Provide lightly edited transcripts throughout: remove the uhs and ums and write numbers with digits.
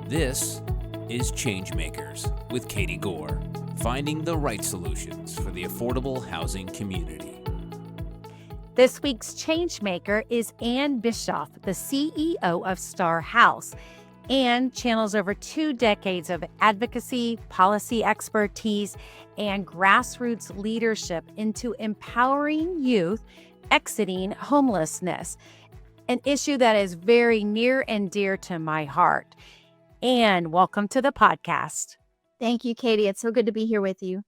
This is Changemakers with Katie Gore, finding the right solutions for the affordable housing community. This week's Changemaker is Ann Bischoff, the CEO of Star House. Ann channels over 2 decades of advocacy, policy expertise, and grassroots leadership into empowering youth exiting homelessness, an issue that is very near and dear to my heart. Ann, welcome to the podcast. Thank you, Katie. It's so good to be here with you.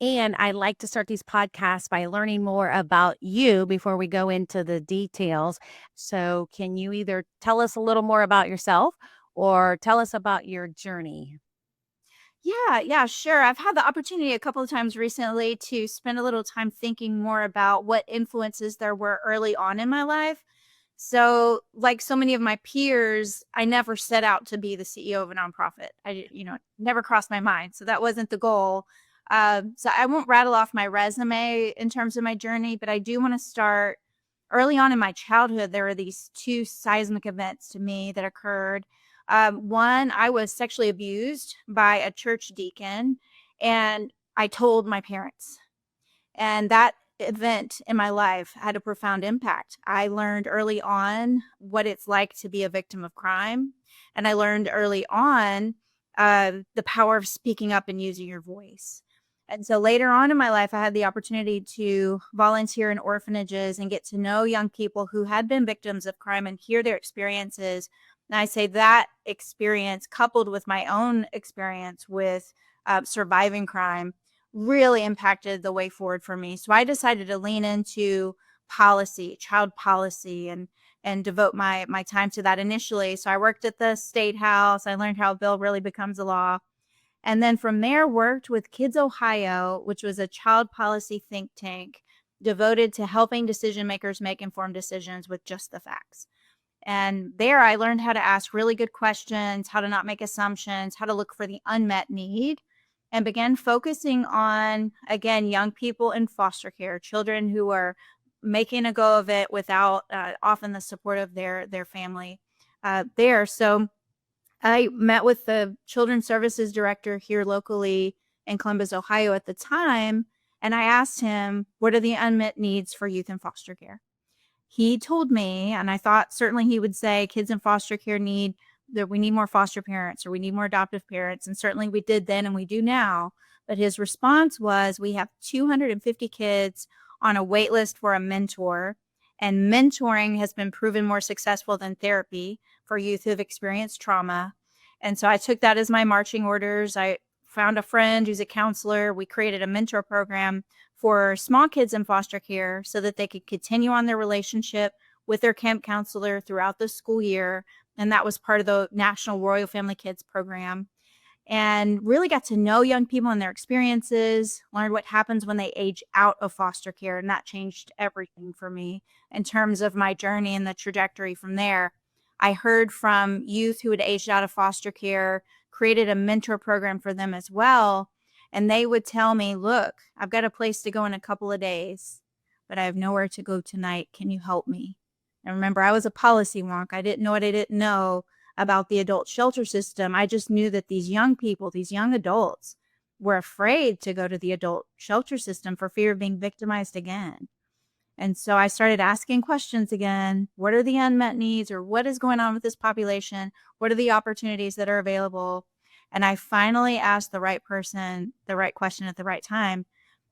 And I like to start these podcasts by learning more about you before we go into the details. So can you either tell us a little more about yourself or tell us about your journey? Yeah, sure. I've had the opportunity a couple of times recently to spend a little time thinking more about what influences there were early on in my life. So, like so many of my peers, I never set out to be the CEO of a nonprofit. Never crossed my mind. So that wasn't the goal. So I won't rattle off my resume in terms of my journey, but I do want to start early on in my childhood. There were these 2 seismic events to me that occurred. One, I was sexually abused by a church deacon, and I told my parents. And that event in my life had a profound impact. I learned early on what it's like to be a victim of crime. And I learned early on the power of speaking up and using your voice. And so later on in my life, I had the opportunity to volunteer in orphanages and get to know young people who had been victims of crime and hear their experiences. And I say that experience, coupled with my own experience with surviving crime, really impacted the way forward for me. So I decided to lean into policy, child policy, and devote my time to that initially. So I worked at the State House. I learned how a bill really becomes a law. And then from there, worked with Kids Ohio, which was a child policy think tank devoted to helping decision makers make informed decisions with just the facts. And there I learned how to ask really good questions, how to not make assumptions, how to look for the unmet need, and began focusing on, again, young people in foster care, children who are making a go of it without often the support of their family there. So I met with the Children's Services Director here locally in Columbus, Ohio at the time, and I asked him, what are the unmet needs for youth in foster care? He told me, and I thought certainly he would say kids in foster care we need more foster parents, or we need more adoptive parents. And certainly we did then and we do now. But his response was, we have 250 kids on a wait list for a mentor. And mentoring has been proven more successful than therapy for youth who have experienced trauma. And so I took that as my marching orders. I found a friend who's a counselor. We created a mentor program for small kids in foster care so that they could continue on their relationship with their camp counselor throughout the school year. And that was part of the National Royal Family Kids program. And really got to know young people and their experiences, learned what happens when they age out of foster care. And that changed everything for me in terms of my journey and the trajectory from there. I heard from youth who had aged out of foster care, created a mentor program for them as well. And they would tell me, look, I've got a place to go in a couple of days, but I have nowhere to go tonight. Can you help me? And remember, I was a policy wonk. I didn't know what I didn't know about the adult shelter system. I just knew that these young people, these young adults, were afraid to go to the adult shelter system for fear of being victimized again. And so I started asking questions again. What are the unmet needs, or what is going on with this population? What are the opportunities that are available? And I finally asked the right person the right question at the right time.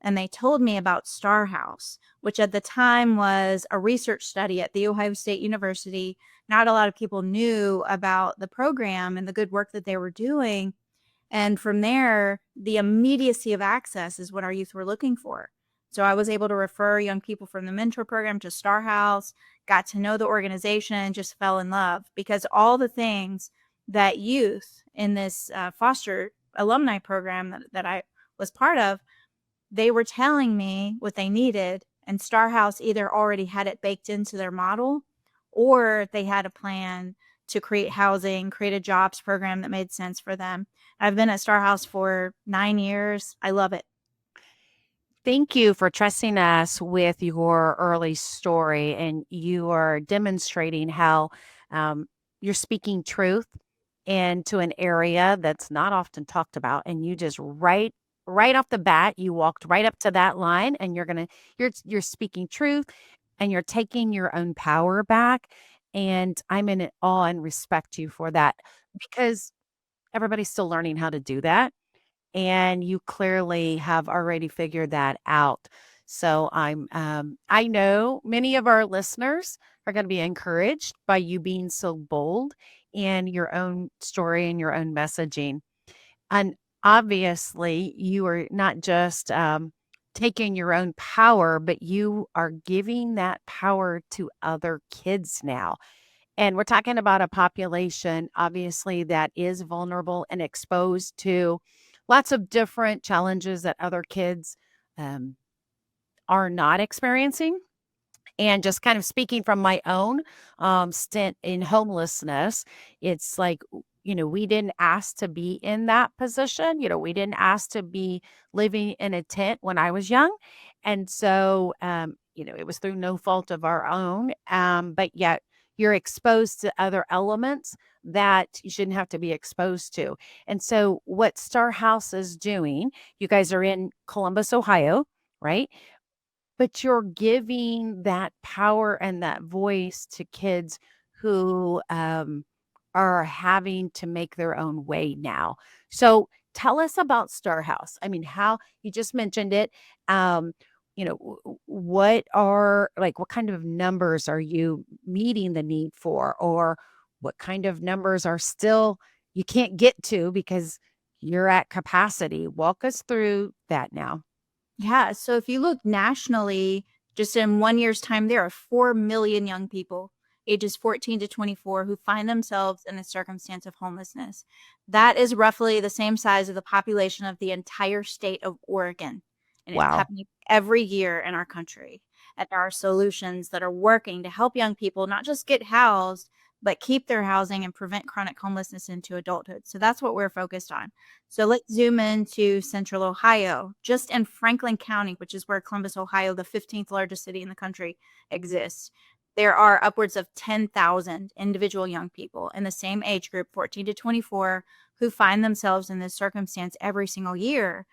And they told me about Star House, which at the time was a research study at The Ohio State University. Not a lot of people knew about the program and the good work that they were doing. And from there, the immediacy of access is what our youth were looking for. So I was able to refer young people from the mentor program to Star House, got to know the organization, and just fell in love, because all the things that youth in this foster alumni program that I was part of, they were telling me what they needed, and Star House either already had it baked into their model, or they had a plan to create housing, create a jobs program that made sense for them. I've been at Star House for 9 years. I love it. Thank you for trusting us with your early story, and you are demonstrating how you're speaking truth into an area that's not often talked about, and you just right off the bat, you walked right up to that line, and you're speaking truth, and you're taking your own power back, and I'm in awe and respect you for that because everybody's still learning how to do that, and you clearly have already figured that out. So I know many of our listeners are going to be encouraged by you being so bold in your own story and your own messaging. And obviously, you are not just taking your own power, but you are giving that power to other kids now. And we're talking about a population, obviously, that is vulnerable and exposed to lots of different challenges that other kids um, are not experiencing. And just kind of speaking from my own stint in homelessness, it's like, we didn't ask to be in that position. We didn't ask to be living in a tent when I was young. And so, it was through no fault of our own. But yet, you're exposed to other elements that you shouldn't have to be exposed to. And so, what Star House is doing, you guys are in Columbus, Ohio, right? But you're giving that power and that voice to kids who, are having to make their own way now. So tell us about Star House. I mean, how you just mentioned it. Um, what kind of numbers are you meeting the need for, or what kind of numbers are still you can't get to because you're at capacity? Walk us through that now. Yeah. So if you look nationally, just in 1 year's time, there are 4 million young people ages 14 to 24 who find themselves in a circumstance of homelessness. That is roughly the same size of the population of the entire state of Oregon. And it's Wow. happening every year in our country. And there are solutions that are working to help young people not just get housed, but keep their housing and prevent chronic homelessness into adulthood. So that's what we're focused on. So let's zoom into central Ohio. Just in Franklin County, which is where Columbus, Ohio, the 15th largest city in the country, exists, there are upwards of 10,000 individual young people in the same age group, 14 to 24, who find themselves in this circumstance every single year.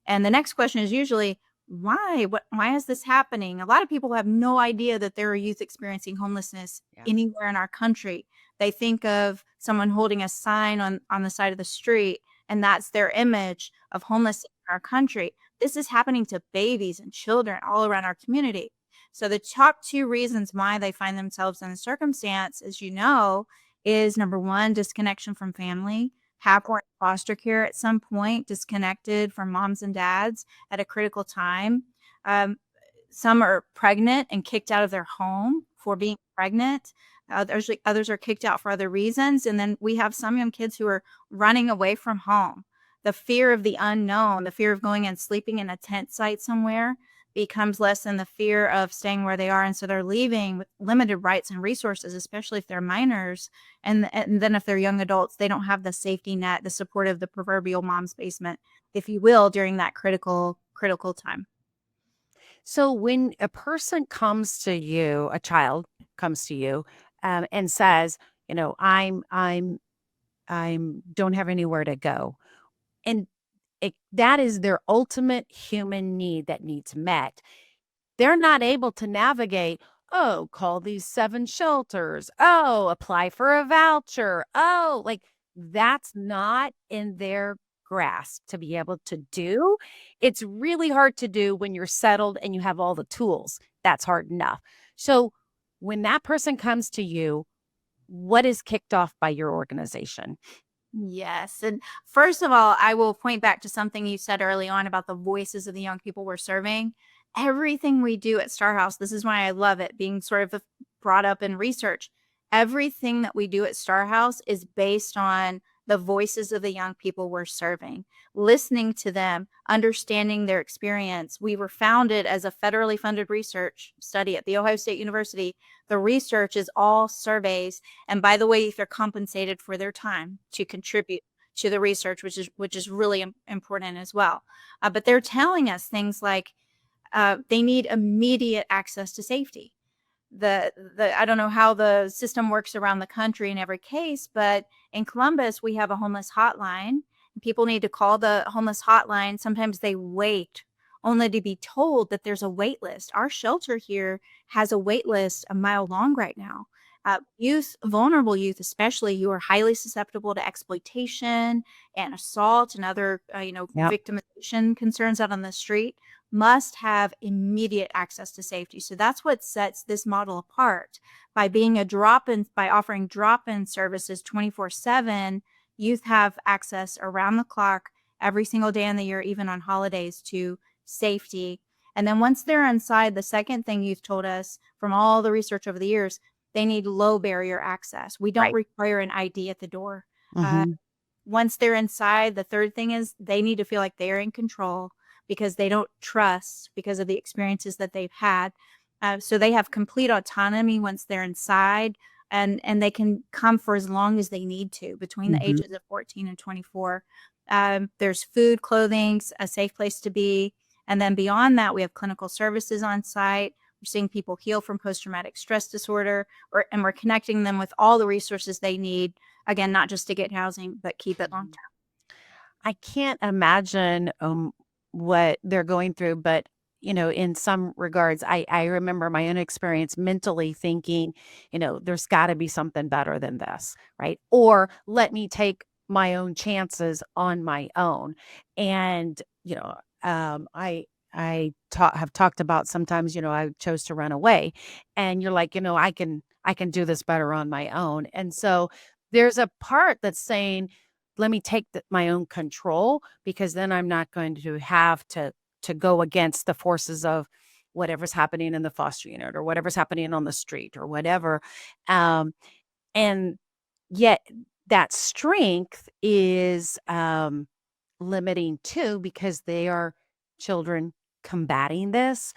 And the next question is usually, why? Why is this happening? A lot of people have no idea that there are youth experiencing homelessness Yeah. anywhere in our country. They think of someone holding a sign on the side of the street, and that's their image of homeless in our country. This is happening to babies and children all around our community. So the top two reasons why they find themselves in a circumstance, as you know, is number one, disconnection from family, have or in foster care at some point, disconnected from moms and dads at a critical time. Um, some are pregnant and kicked out of their home for being pregnant. Others are kicked out for other reasons. And then we have some young kids who are running away from home. The fear of the unknown, the fear of going and sleeping in a tent site somewhere becomes less than the fear of staying where they are. And so they're leaving with limited rights and resources, especially if they're minors. And then if they're young adults, they don't have the safety net, the support of the proverbial mom's basement, if you will, during that critical time. So when a person comes to you, a child comes to you, and says, I'm don't have anywhere to go, and that is their ultimate human need that needs met. They're not able to navigate, "Oh, call these 7 shelters. Oh, apply for a voucher. Oh," like, that's not in their grasp to be able to do. It's really hard to do when you're settled and you have all the tools. That's hard enough. So, when that person comes to you, what is kicked off by your organization? Yes. And first of all, I will point back to something you said early on about the voices of the young people we're serving. Everything we do at Star House, this is why I love it, being sort of brought up in research. Everything that we do at Star House is based on the voices of the young people we're serving, listening to them, understanding their experience. We were founded as a federally funded research study at The Ohio State University. The research is all surveys, and by the way, they're compensated for their time to contribute to the research, which is really important as well. But they're telling us things like they need immediate access to safety. the I don't know how the system works around the country in every case, but in Columbus we have a homeless hotline. People need to call the homeless hotline. Sometimes they wait only to be told that there's a wait list. Our shelter here has a wait list a mile long right now. Youth, vulnerable youth especially, who are highly susceptible to exploitation and assault and other Yep. victimization concerns out on the street, must have immediate access to safety. So that's what sets this model apart. By being a drop-in, by offering drop-in services 24/7, youth have access around the clock every single day in the year, even on holidays, to safety. And then once they're inside, the second thing youth told us from all the research over the years, they need low barrier access. We don't Right. require an ID at the door. Uh, Hmm. Once they're inside, the third thing is they need to feel like they're in control because they don't trust because of the experiences that they've had. So they have complete autonomy once they're inside, and they can come for as long as they need to between the Hmm. ages of 14 and 24. There's food, clothing, a safe place to be. And then beyond that, we have clinical services on site. We're seeing people heal from post-traumatic stress disorder, and we're connecting them with all the resources they need. Again, not just to get housing, but keep it long term. I can't imagine what they're going through, but in some regards, I remember my own experience mentally thinking, there's got to be something better than this, right? Or let me take my own chances on my own. And have talked about sometimes, I chose to run away, and you're like, I can do this better on my own. And so there's a part that's saying, let me take my own control, because then I'm not going to have to go against the forces of whatever's happening in the foster unit or whatever's happening on the street or whatever. Um, and yet that strength is limiting too, because they are children combating this.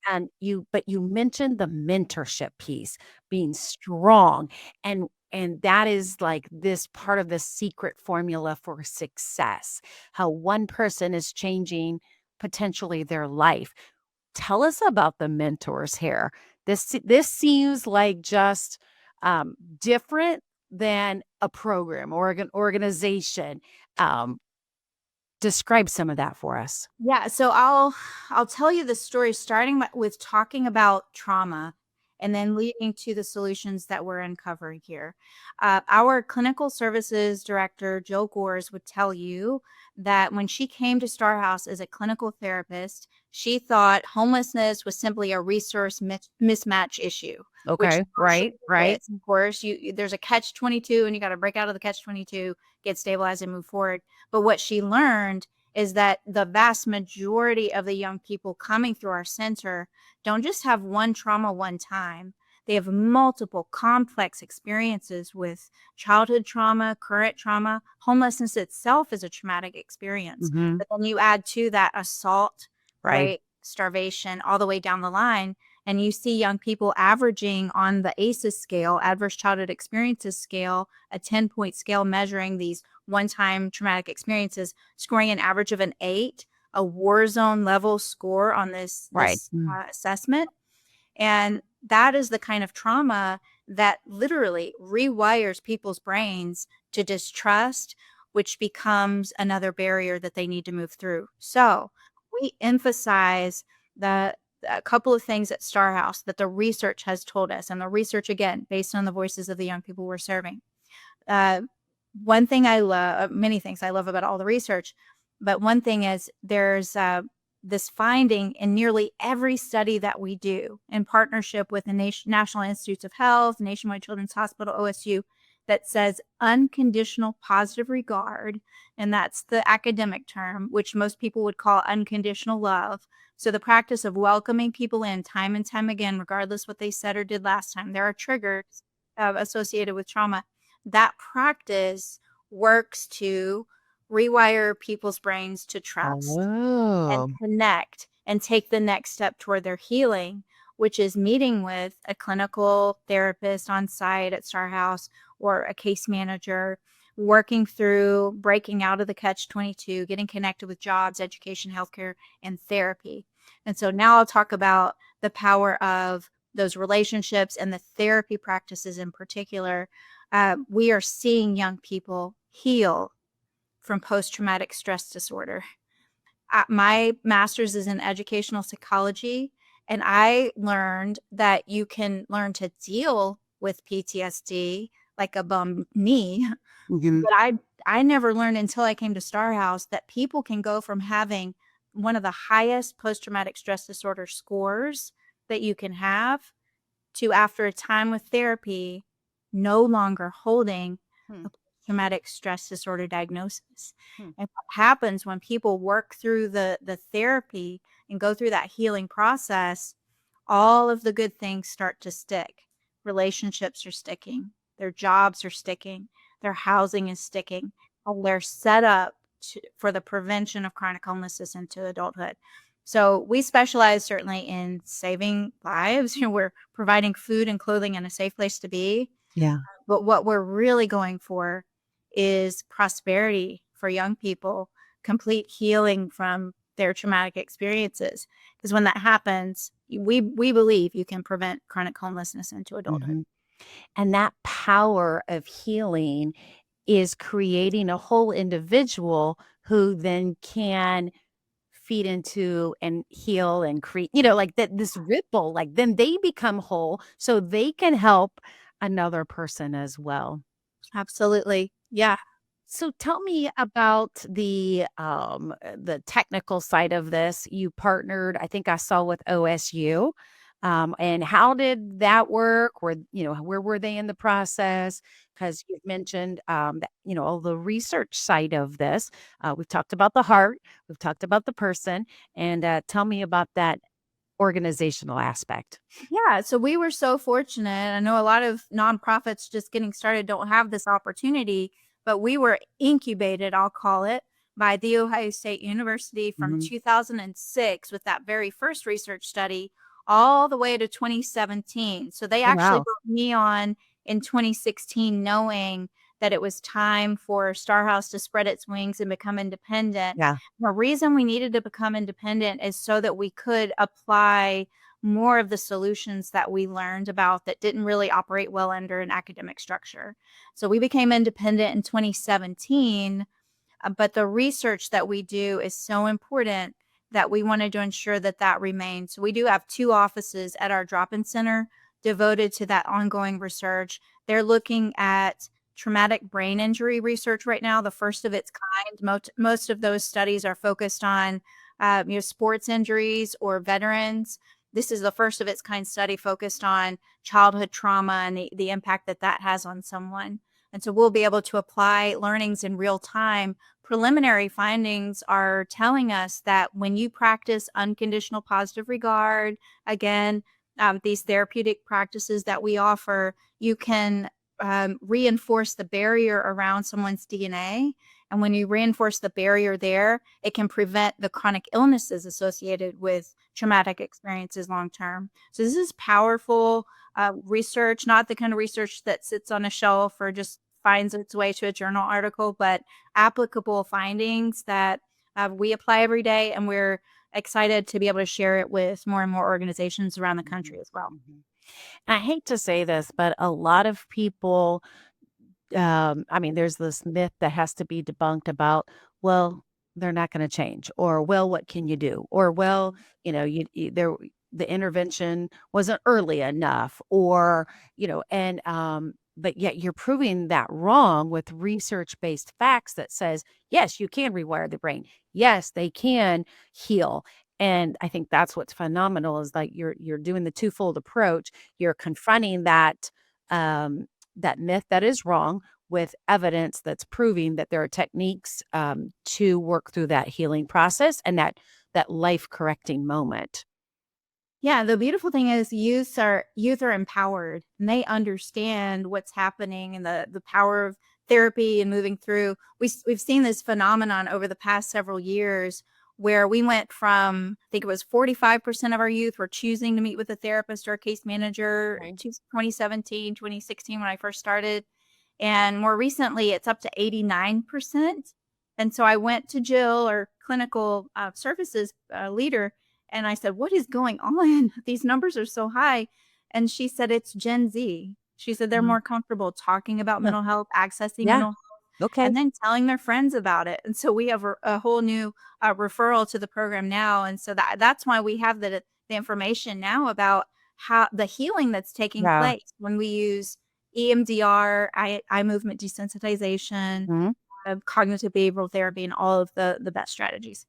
But you mentioned the mentorship piece, being strong, and that is like this part of the secret formula for success, how one person is changing potentially their life. Tell us about the mentors here. This seems like just different than a program or an organization. Um, Describe some of that for us. Yeah, so I'll tell you the story starting with talking about trauma and then leading to the solutions that we're uncovering here. Our clinical services director, Jill Gores, would tell you that when she came to Star House as a clinical therapist, she thought homelessness was simply a resource mismatch issue, which Okay, partially right, right, is. Of course, there's a catch 22, and you got to break out of the catch 22, get stabilized, and move forward. But what she learned is that the vast majority of the young people coming through our center don't just have one trauma one time. They have multiple complex experiences with childhood trauma, current trauma. Homelessness itself is a traumatic experience. mhm, But then you add to that assault, right, right? Starvation, all the way down the line. And you see young people averaging on the ACEs scale, Adverse Childhood Experiences scale, a 10-point scale measuring these one-time traumatic experiences, scoring an average of an 8, a war zone level score on this right, assessment. And that is the kind of trauma that literally rewires people's brains to distrust, which becomes another barrier that they need to move through. So we emphasize the a couple of things at Star House that the research has told us, and the research, again, based on the voices of the young people we're serving. Uh, One thing I love, many things I love about all the research, but one thing is there's this finding in nearly every study that we do in partnership with the National Institutes of Health, Nationwide Children's Hospital, OSU, that says unconditional positive regard. And that's the academic term, which most people would call unconditional love. So the practice of welcoming people in time and time again, regardless what they said or did last time. There are triggers associated with trauma. That practice works to rewire people's brains to trust and oh, connect and take the next step toward their healing, which is meeting with a clinical therapist on site at Star House or a case manager, working through breaking out of the catch 22, getting connected with jobs, education, healthcare, and therapy. And so now I'll talk about the power of those relationships and the therapy practices in particular, we are seeing young people heal from post-traumatic stress disorder. My master's is in educational psychology, and I learned that you can learn to deal with PTSD like a bum knee, Mhm. but I never learned until I came to Star House that people can go from having one of the highest post-traumatic stress disorder scores that you can have to, after a time with therapy, no longer holding Hmm. a traumatic stress disorder diagnosis. Hmm. And what happens when people work through the therapy and go through that healing process, all of the good things start to stick. Relationships are sticking, their jobs are sticking, their housing is sticking, and they're set up for the prevention of chronic homelessness into adulthood. So we specialize certainly in saving lives. We're providing food and clothing and a safe place to be. Yeah. But what we're really going for is prosperity for young people, complete healing from their traumatic experiences. Because when that happens, we believe you can prevent chronic homelessness into adulthood. Mhm. And that power of healing is creating a whole individual who then can feed into and heal and create, like that, this ripple, like then they become whole so they can help another person as well. Absolutely. Yeah. So tell me about the technical side of this. You partnered, I think I saw with OSU. And how did that work? Where were they in the process? Because you've mentioned that, all the research side of this. We've talked about the heart, we've talked about the person, and tell me about that organizational aspect. Yeah, so we were so fortunate. I know a lot of nonprofits just getting started don't have this opportunity, but we were incubated, I'll call it, by The Ohio State University from Mhm. 2006 with that very first research study all the way to 2017. So they Oh, actually wow. brought me on in 2016 knowing that it was time for Star House to spread its wings and become independent. Yeah. The reason we needed to become independent is so that we could apply more of the solutions that we learned about that didn't really operate well under an academic structure. So we became independent in 2017, but the research that we do is so important that we wanted to ensure that that remains. So we do have 2 offices at our drop-in center devoted to that ongoing research. They're looking at traumatic brain injury research right now, the first of its kind. Most of those studies are focused on sports injuries or veterans. This is the first of its kind study focused on childhood trauma and the impact that that has on someone. And so we'll be able to apply learnings in real time. Preliminary findings are telling us that when you practice unconditional positive regard, again, these therapeutic practices that we offer, you can reinforce the barrier around someone's DNA. And when you reinforce the barrier there, it can prevent the chronic illnesses associated with traumatic experiences long term. So this is powerful research, not the kind of research that sits on a shelf or just finds its way to a journal article, but applicable findings that we apply every day. And we're excited to be able to share it with more and more organizations around the country Mhm, as well. mhm. I hate to say this, but a lot of people, I mean, there's this myth that has to be debunked about, well, they're not going to change, or well, what can you do, or well, the intervention wasn't early enough, or but yet you're proving that wrong with research-based facts that says yes, you can rewire the brain, yes, they can heal. And I think that's what's phenomenal is like you're doing the twofold approach. You're confronting that myth that is wrong with evidence that's proving that there are techniques to work through that healing process and that life correcting moment. Yeah, the beautiful thing is youth are empowered and they understand what's happening and the power of therapy and moving through. We've seen this phenomenon over the past several years where we went from, I think it was 45% of our youth were choosing to meet with a therapist or a case manager Right. to 2017, 2016 when I first started. And more recently, it's up to 89%. And so I went to Jill, our clinical services leader, and I said, "What is going on? These numbers are so high." And she said it's Gen Z. She said they're Mm. more comfortable talking about Huh. mental health, accessing Yeah. mental health, Okay. and then telling their friends about it. And so we have a whole new referral to the program now. And so that's why we have the information now about how the healing that's taking Yeah. place when we use EMDR, eye movement desensitization, Mhm. cognitive behavioral therapy, and all of the best strategies.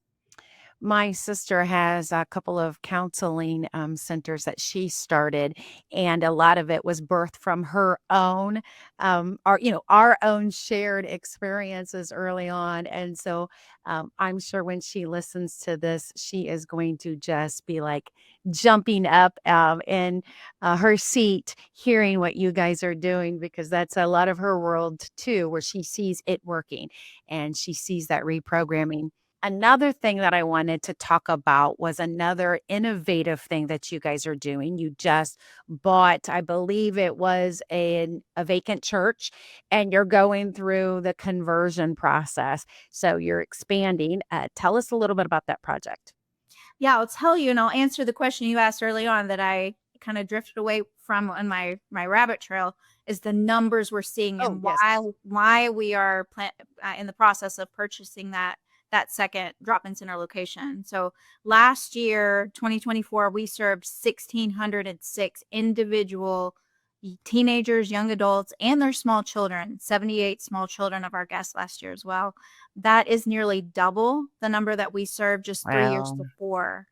My sister has a couple of counseling centers that she started, and a lot of it was birthed from her own, our own shared experiences early on. And so I'm sure when she listens to this, she is going to just be like jumping up in her seat, hearing what you guys are doing, because that's a lot of her world too, where she sees it working and she sees that reprogramming. Another thing that I wanted to talk about was another innovative thing that you guys are doing. You just bought, I believe it was a vacant church, and you're going through the conversion process. So you're expanding. Tell us a little bit about that project. Yeah, I'll tell you, and I'll answer the question you asked early on that I kind of drifted away from on my rabbit trail is the numbers we're seeing Oh, and yes. why we are in the process of purchasing that second drop-in center location. So last year, 2024, we served 1,606 individual teenagers, young adults, and their small children. 78 small children of our guests last year as well. That is nearly double the number that we served just 3 years Wow. before.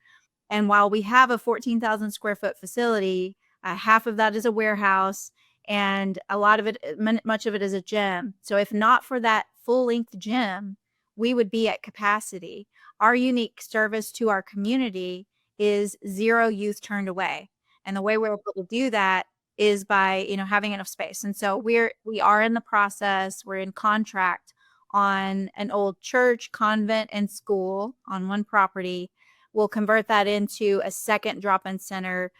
And while we have a 14,000 square foot facility, half of that is a warehouse, and a lot of it, much of it is a gym. So if not for that full length gym, we would be at capacity. Our unique service to our community is zero youth turned away. And the way we're able to do that is by, having enough space. And so we are in the process, we're in contract on an old church, convent, and school on one property. We'll convert that into a second drop-in center,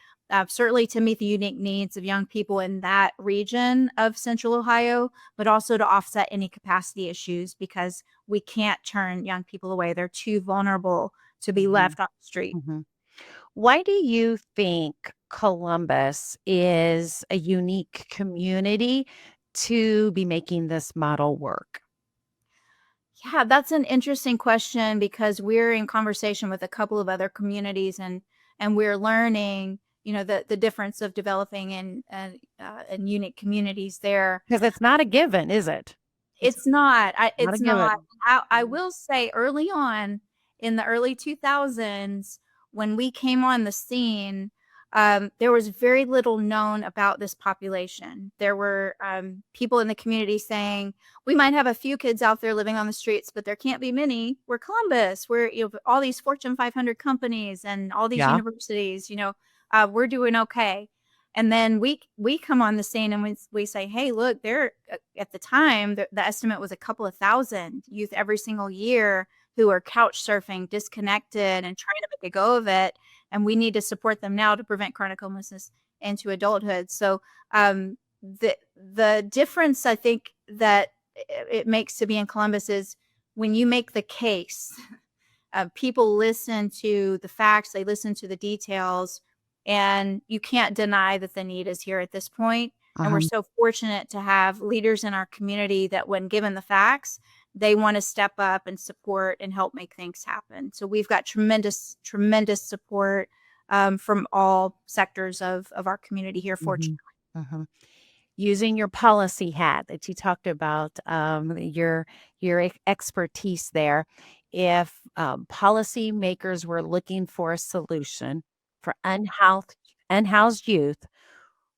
certainly to meet the unique needs of young people in that region of Central Ohio, but also to offset any capacity issues because we can't turn young people away. They're too vulnerable to be Mhm, left on the street. mhm. Why do you think Columbus is a unique community to be making this model work? Yeah, that's an interesting question because we're in conversation with a couple of other communities, and we're learning, the difference of developing in unique communities there. Because it's not a given, is it? It's It's not. not a It's not. given. I Mhm. will say early on in the early 2000s, when we came on the scene, there was very little known about this population. There were people in the community saying, "We might have a few kids out there living on the streets, but there can't be many. We're Columbus. We're all these Fortune 500 companies and all these Yeah. universities. We're doing okay." And then we come on the scene and we say, "Hey, look, there at the time the estimate was a couple of thousand youth every single year who are couch surfing, disconnected, and trying to make a go of it, and we need to support them now to prevent chronic homelessness into adulthood." So the difference I think that it makes to be in Columbus is when you make the case, people listen to the facts, they listen to the details, and you can't deny that the need is here at this point. And we're Uh-huh. so fortunate to have leaders in our community that, when given the facts, they want to step up and support and help make things happen. So we've got tremendous, tremendous support from all sectors of our community here, fortunately. Mhm. Uh-huh. Using your policy hat that you talked about, your expertise there. If policymakers were looking for a solution for unhoused youth,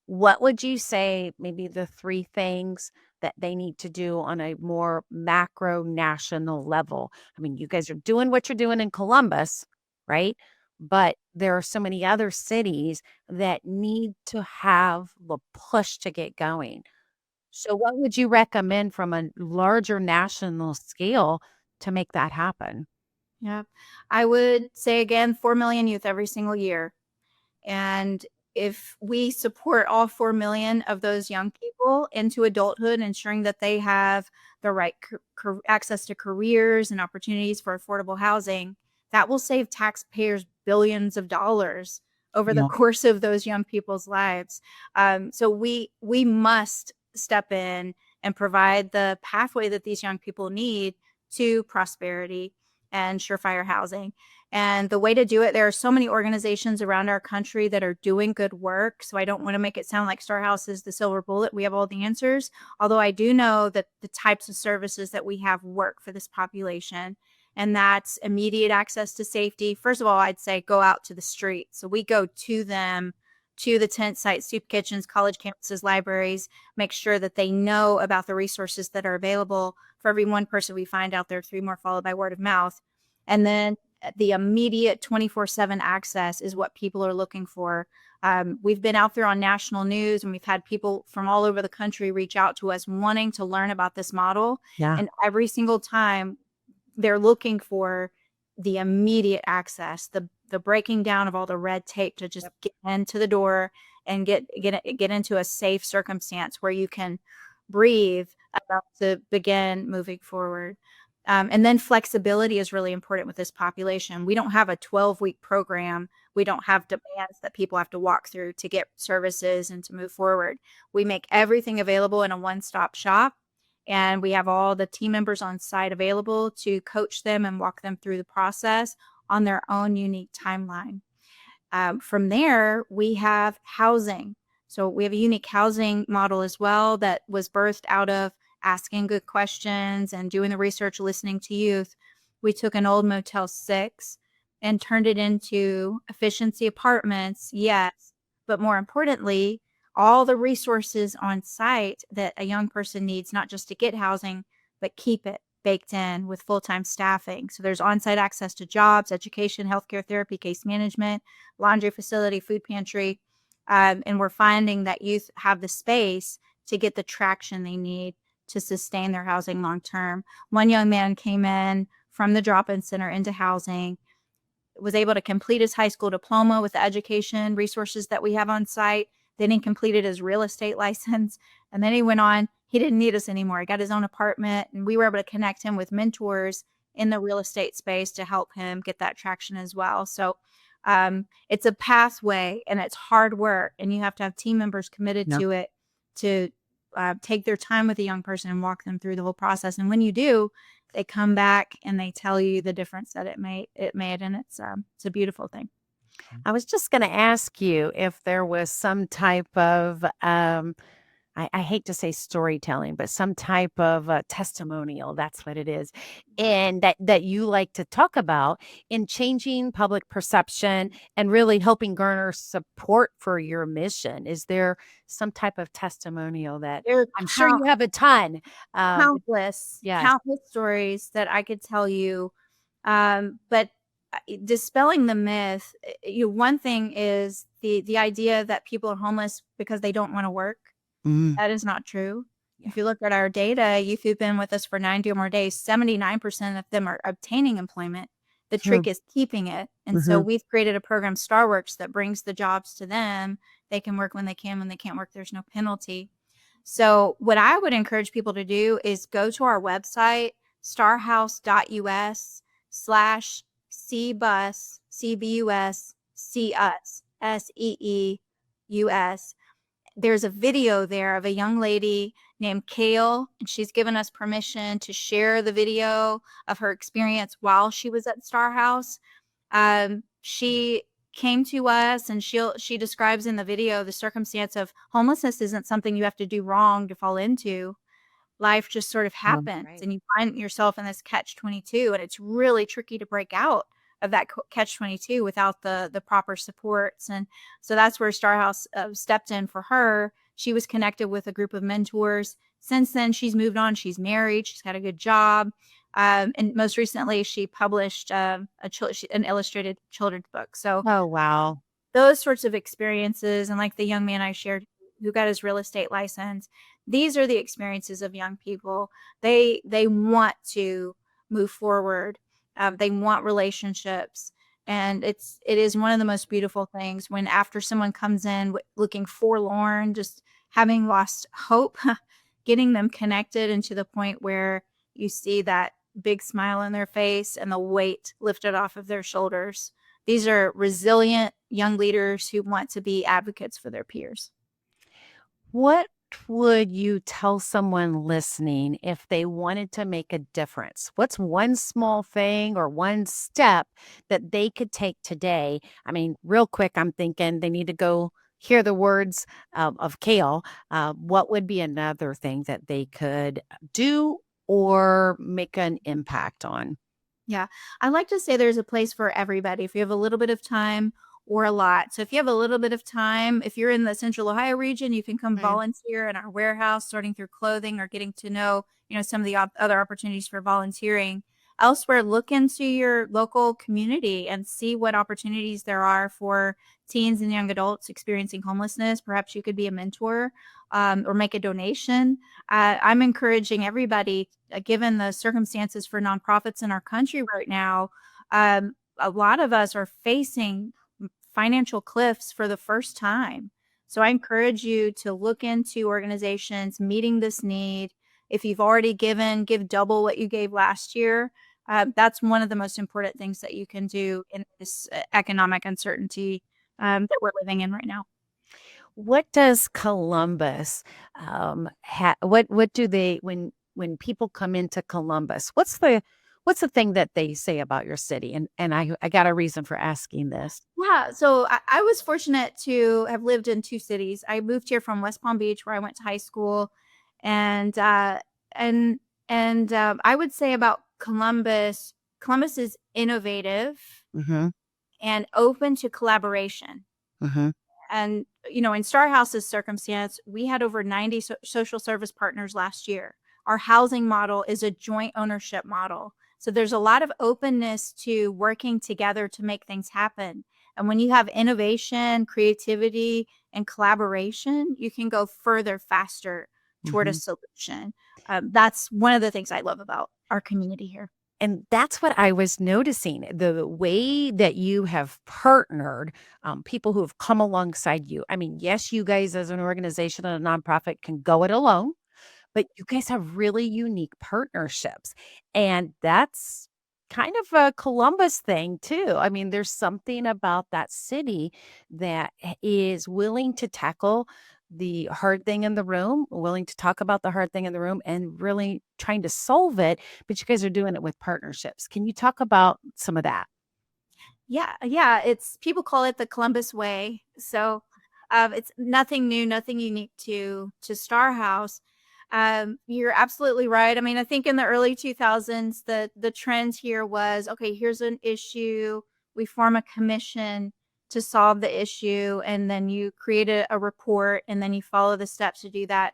what would you say maybe the 3 things that they need to do on a more macro national level? I mean, you guys are doing what you're doing in Columbus, right? But there are so many other cities that need to have the push to get going. So what would you recommend from a larger national scale to make that happen? Yeah. I would say again, 4 million youth every single year. And if we support all 4 million of those young people into adulthood, ensuring that they have the right access to careers and opportunities for affordable housing, that will save taxpayers billions of dollars over the Yeah. course of those young people's lives. So we must step in and provide the pathway that these young people need to prosperity and surefire housing. And the way to do it, there are so many organizations around our country that are doing good work. So I don't want to make it sound like Star House is the silver bullet. We have all the answers. Although I do know that the types of services that we have work for this population. And that's immediate access to safety. First of all, I'd say go out to the street. So we go to them, to the tent sites, soup kitchens, college campuses, libraries, make sure that they know about the resources that are available. For every one person we find out there, 3 more followed by word of mouth. And then the immediate 24/7 access is what people are looking for. We've been out there on national news, and we've had people from all over the country reach out to us wanting to learn about this model. Yeah. And every single time they're looking for the immediate access, the breaking down of all the red tape to just get into the door and get into a safe circumstance where you can breathe about to begin moving forward. And then flexibility is really important with this population. We don't have a 12-week program. We don't have demands that people have to walk through to get services and to move forward. We make everything available in a one-stop shop. And we have all the team members on site available to coach them and walk them through the process on their own unique timeline. From there, we have housing. So we have a unique housing model as well that was birthed out of asking good questions and doing the research, listening to youth. We took an old Motel 6 and turned it into efficiency apartments, yes, but more importantly, all the resources on site that a young person needs, not just to get housing, but keep it baked in with full-time staffing. So there's on-site access to jobs, education, healthcare, therapy, case management, laundry facility, food pantry. And we're finding that youth have the space to get the traction they need to sustain their housing long-term. One young man came in from the drop-in center into housing, was able to complete his high school diploma with the education resources that we have on site. Then he completed his real estate license. And then he went on, he didn't need us anymore. He got his own apartment, and we were able to connect him with mentors in the real estate space to help him get that traction as well. So it's a pathway, and it's hard work, and you have to have team members committed to it to take their time with a young person and walk them through the whole process. And when you do, they come back and they tell you the difference that it made, and it's a beautiful thing. I was just going to ask you if there was some type of, I hate to say storytelling, but some type of testimonial, that's what it is, and that you like to talk about in changing public perception and really helping garner support for your mission. Is there some type of testimonial that There are I'm sure you have a ton? countless Yes. stories that I could tell you. But dispelling the myth, one thing is the idea that people are homeless because they don't want to work. That is not true. If you look at our data, youth who've been with us for 90 or more days, 79% of them are obtaining employment. The trick is keeping it. And so we've created a program, Starworks, that brings the jobs to them. They can work when they can. When they can't work, there's no penalty. So what I would encourage people to do is go to our website, starhouse.us/cbus, CBUS, see us, SEEUS. There's a video there of a young lady named Kale, and she's given us permission to share the video of her experience while she was at Star House. She came to us, and she describes in the video the circumstance of homelessness isn't something you have to do wrong to fall into. Life just sort of happens, and you find yourself in this catch-22, and it's really tricky to break out of that catch-22 without the proper supports. And so that's where Star House stepped in for her. She was connected with a group of mentors. Since then, she's moved on. She's married. She's got a good job. And most recently, she published an illustrated children's book. So Oh, wow. those sorts of experiences, and like the young man I shared who got his real estate license, these are the experiences of young people. They want to move forward. They want relationships, and it is one of the most beautiful things when after someone comes in looking forlorn, just having lost hope, getting them connected and to the point where you see that big smile on their face and the weight lifted off of their shoulders. These are resilient young leaders who want to be advocates for their peers. What would you tell someone listening if they wanted to make a difference? What's one small thing or one step that they could take today? I mean, real quick, I'm thinking they need to go hear the words of Kale. What would be another thing that they could do or make an impact on? Yeah. I like to say there's a place for everybody if you have a little bit of time or a lot. So if you have a little bit of time, if you're in the Central Ohio region, you can come Right. volunteer in our warehouse, sorting through clothing or getting to know, some of the other opportunities for volunteering. Elsewhere, look into your local community and see what opportunities there are for teens and young adults experiencing homelessness. Perhaps you could be a mentor or make a donation. I'm encouraging everybody, given the circumstances for nonprofits in our country right now, a lot of us are facing financial cliffs for the first time. So I encourage you to look into organizations meeting this need. If you've already given, give double what you gave last year. That's one of the most important things that you can do in this economic uncertainty that we're living in right now. What does Columbus, what do they when people come into Columbus, what's the thing that they say about your city? And I got a reason for asking this. Yeah, so I was fortunate to have lived in 2 cities. I moved here from West Palm Beach, where I went to high school, and, and I would say about Columbus, Columbus is innovative Mhm, and open to collaboration. mhm, And, in Star House's circumstance, we had over 90 social service partners last year. Our housing model is a joint ownership model. So there's a lot of openness to working together to make things happen. And when you have innovation, creativity, and collaboration, you can go further faster toward a mhm. solution. That's one of the things I love about our community here. And that's what I was noticing, the way that you have partnered, people who have come alongside you. I mean, yes, you guys as an organization and a nonprofit can go it alone, but you guys have really unique partnerships, and that's kind of a Columbus thing too. I mean, there's something about that city that is willing to tackle the hard thing in the room, willing to talk about the hard thing in the room, and really trying to solve it, but you guys are doing it with partnerships. Can you talk about some of that? Yeah, yeah, it's people call it the Columbus way. So, it's nothing new, nothing unique to Star House. You're absolutely right. I mean, I think in the early 2000s, the trend here was, okay, here's an issue. We form a commission to solve the issue, and then you create a report, and then you follow the steps to do that.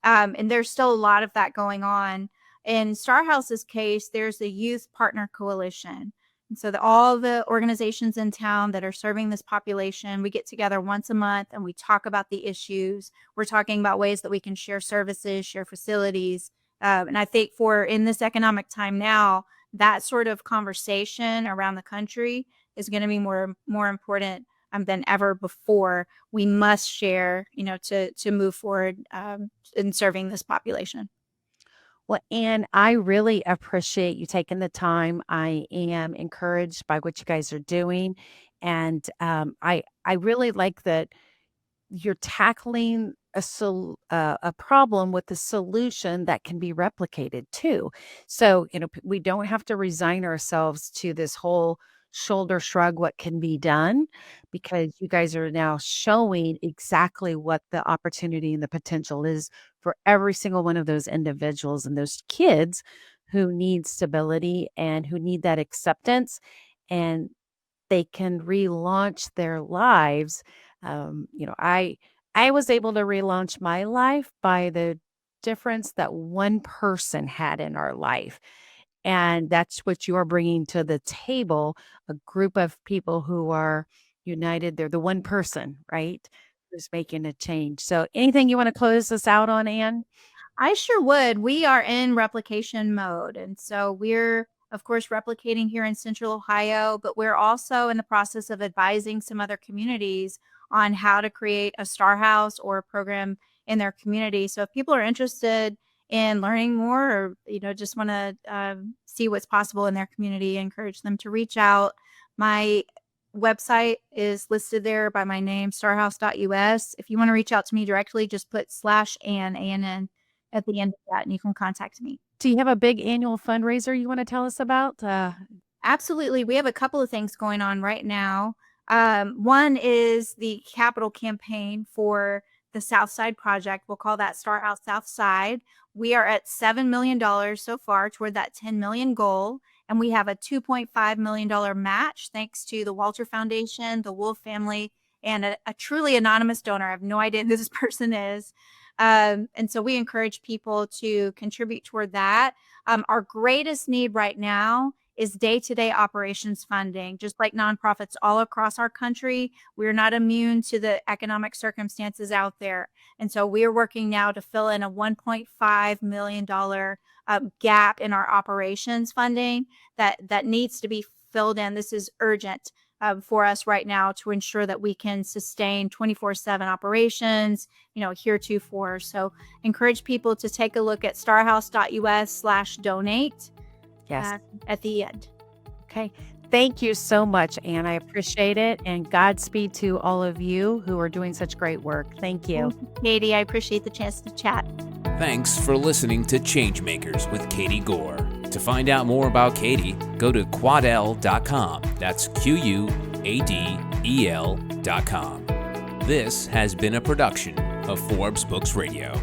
And there's still a lot of that going on. In Star House's case, there's the Youth Partner Coalition, and so all the organizations in town that are serving this population, we get together once a month and we talk about the issues. We're talking about ways that we can share services, share facilities. And I think for in this economic time now, that sort of conversation around the country is going to be more important than ever before. We must share, to move forward in serving this population. Well, and I really appreciate you taking the time. I am encouraged by what you guys are doing, and I really like that you're tackling a problem with a solution that can be replicated too. So, we don't have to resign ourselves to this whole shoulder shrug what can be done, because you guys are now showing exactly what the opportunity and the potential is for every single one of those individuals and those kids who need stability and who need that acceptance, and they can relaunch their lives. I was able to relaunch my life by the difference that one person had in our life, and that's what you're bringing to the table, a group of people who are united. They're the one person, right, who's making a change. So anything you wanna close us out on, Anne? I sure would. We are in replication mode. And so we're, of course, replicating here in Central Ohio, but we're also in the process of advising some other communities on how to create a star house or a program in their community. So if people are interested in learning more or, just want to see what's possible in their community, I encourage them to reach out. My website is listed there by my name, starhouse.us. If you want to reach out to me directly, just put /Ann, ANN at the end of that, and you can contact me. Do you have a big annual fundraiser you want to tell us about? Absolutely. We have a couple of things going on right now. One is the capital campaign for the South Side Project. We'll call that Star House South Side. We are at $7 million so far toward that 10 million goal. And we have a $2.5 million match thanks to the Walter Foundation, the Wolf family, and a truly anonymous donor. I have no idea who this person is. And so we encourage people to contribute toward that. Our greatest need right now is day-to-day operations funding. Just like nonprofits all across our country, we're not immune to the economic circumstances out there. And so we're working now to fill in a $1.5 million gap in our operations funding that needs to be filled in. This is urgent for us right now to ensure that we can sustain 24/7 operations, heretofore. So encourage people to take a look at starhouse.us/donate. Yes. At the end. Okay. Thank you so much, Ann. I appreciate it. And Godspeed to all of you who are doing such great work. Thank you. Katie, I appreciate the chance to chat. Thanks for listening to Changemakers with Katie Gore. To find out more about Katie, go to quadel.com. That's QUADEL.com. This has been a production of Forbes Books Radio.